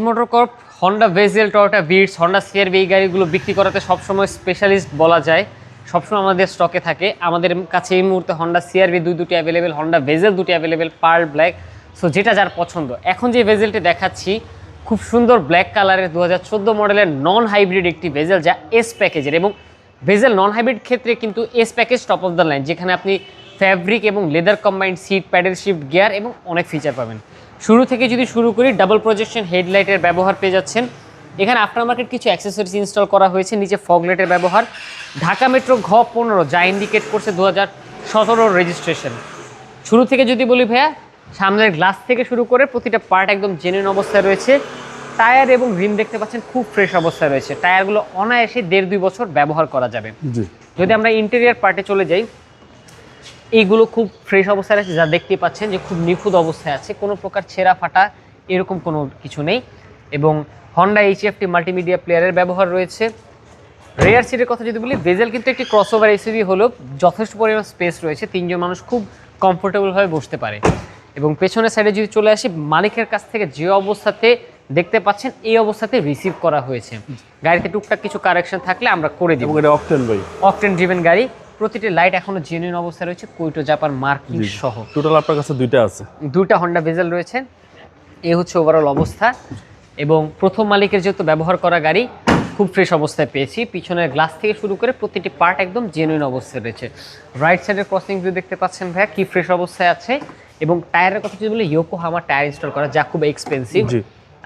Motor corp Honda Vezel, Toyota Vitz, Honda CRV এই গাড়িগুলো বিক্রি করাতে সবসময় স্পেশালিস্ট বলা যায়। সবসময় আমাদের স্টকে থাকে। আমাদের কাছে এই মুহূর্তে হন্ডা সিআরভি দুটি অ্যাভেলেবেল, হন্ডা ভেজেল দুটি অ্যাভেলেবেল, পার্ল ব্ল্যাক। সো যেটা যার পছন্দ। এখন যে ভেজেলটি দেখাচ্ছি খুব সুন্দর ব্ল্যাক কালারের 2014 মডেলের নন হাইব্রিড একটি ভেজেল, যা এস প্যাকেজের। এবং ভেজেল নন হাইব্রিড ক্ষেত্রে কিন্তু S package top of the line, যেখানে আপনি ফ্যাব্রিক এবং leather combined seat, paddle shift gear এবং অনেক ফিচার পাবেন। শুরু থেকে যদি শুরু করি, ডাবল প্রজেকশন হেডলাইটের ব্যবহার পেয়ে যাচ্ছেন। এখানে আফটার মার্কেট কিছু অ্যাক্সেসরিজ ইনস্টল করা হয়েছে। নিচে ফগলাইটের ব্যবহার। ঢাকা মেট্রো ঘ 15 যা ইন্ডিকেট করছে 2017 রেজিস্ট্রেশন। শুরু থেকে যদি বলি ভাইয়া, সামনের গ্লাস থেকে শুরু করে প্রতিটা পার্ট একদম জেনুইন অবস্থায় রয়েছে। টায়ার এবং রিম দেখতে পাচ্ছেন খুব ফ্রেশ অবস্থায় রয়েছে। টায়ারগুলো অনায়াসে 1.5-2 বছর ব্যবহার করা যাবে। যদি আমরা ইন্টেরিয়ার পার্টে চলে যাই, এইগুলো খুব ফ্রেশ অবস্থায় আছে, যা দেখতে পাচ্ছেন যে খুব নিখুঁত অবস্থায় আছে। কোনো প্রকার ছেঁড়া ফাটা এরকম কোনো কিছু নেই। এবং হন্ডা এইচএফটি মাল্টিমিডিয়া প্লেয়ারের ব্যবহার রয়েছে। রেয়ার সিটের কথা যদি বলি, ভেজেল কিন্তু একটি ক্রসওভার এসইউভি হলেও যথেষ্ট পরিমাণ স্পেস রয়েছে, 3 জন মানুষ খুব কমফোর্টেবলভাবে বসতে পারে। এবং পেছনের সাইডে যদি চলে আসি, মালিকের কাছ থেকে যে অবস্থাতে দেখতে পাচ্ছেন এই অবস্থাতে রিসিভ করা হয়েছে। গাড়িতে টুকটাক কিছু কারেকশন থাকলে আমরা করে দিব। অকটেন ড্রিভেন গাড়ি। প্রতিটি লাইট এখনো জেনুইন অবস্থায় রয়েছে, কোইটো জাপান মার্কিং সহ। টোটাল আপনার কাছে দুইটা আছে, দুইটা হন্ডা ভেজেল রয়েছে। এই হচ্ছে ওভারঅল অবস্থা। এবং প্রথম মালিকের যেহেতু ব্যবহার করা গাড়ি, খুব ফ্রেশ অবস্থায় পেয়েছি। পিছনের গ্লাস থেকে শুরু করে প্রতিটি পার্ট একদম জেনুইন অবস্থায় রয়েছে। রাইট সাইডের ক্রসিং ভিউ দেখতে পাচ্ছেন ভাইয়া, কি ফ্রেশ অবস্থায় আছে। এবং টায়ারের কথা যদি বলি, ইয়োকোহামা টায়ার ইনস্টল করা, যা খুব এক্সপেন্সিভ।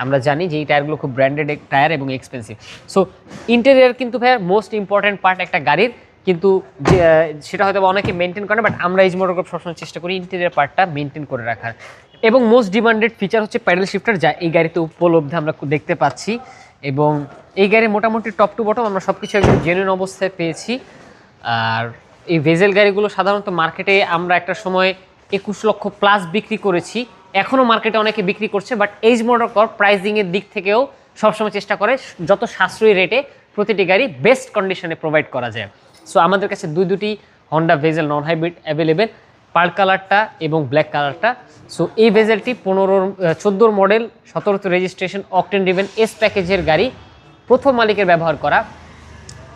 আমরা জানি যে এই টায়ারগুলো খুব ব্র্যান্ডেড টায়ার এবং এক্সপেন্সিভ। সো ইন্টেরিয়ার কিন্তু ভাইয়া মোস্ট ইম্পর্টেন্ট পার্ট একটা গাড়ির, কিন্তু সেটা হয়তো অনেকে মেনটেন করে, বাট আমরা এই মোটর কর্প সবসময় চেষ্টা করি ইন্টেরিয়ার পার্টটা মেনটেন করে রাখার। এবং মোস্ট ডিমান্ডেড ফিচার হচ্ছে প্যাডেল শিফটার, যা এই গাড়িতে উপলব্ধ আমরা দেখতে পাচ্ছি। এবং এই গাড়ি মোটামুটি টপ টু বটম আমরা সব কিছু একদম জেনুইন অবস্থায় পেয়েছি। আর এই ভেজেল গাড়িগুলো সাধারণত মার্কেটে আমরা একটা সময় 21 লক্ষ প্লাস বিক্রি করেছি। এখনও মার্কেটে অনেকে বিক্রি করছে, বাট এইচ মোটর কর্প প্রাইজিংয়ের দিক থেকেও সবসময় চেষ্টা করে যত সাশ্রয়ী রেটে প্রতিটি গাড়ি বেস্ট কন্ডিশনে প্রোভাইড করা যায়। সো আমাদের কাছে দুটি Honda Vezel non hybrid available, pearl কালারটা এবং ব্ল্যাক কালারটা। সো এই ভেজেলটি 14 model, 17 registration, octane driven S প্যাকেজের গাড়ি, প্রথম মালিকের ব্যবহার করা।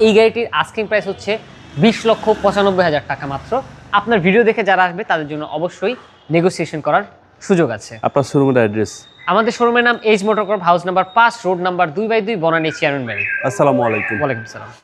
এই গাড়িটির আস্কিং প্রাইস হচ্ছে 20,95,000 টাকা মাত্র। আপনার ভিডিও দেখে যারা আসবে তাদের জন্য অবশ্যই নেগোসিয়েশন করার সুযোগ আছে। আপনার শোরুমের অ্যাড্রেস? আমাদের শোরুমের নাম H motor corp, house number 5, road number 2/2, Banani, chairman Bari. আসসালামু আলাইকুম। ওয়ালাইকুম সালাম।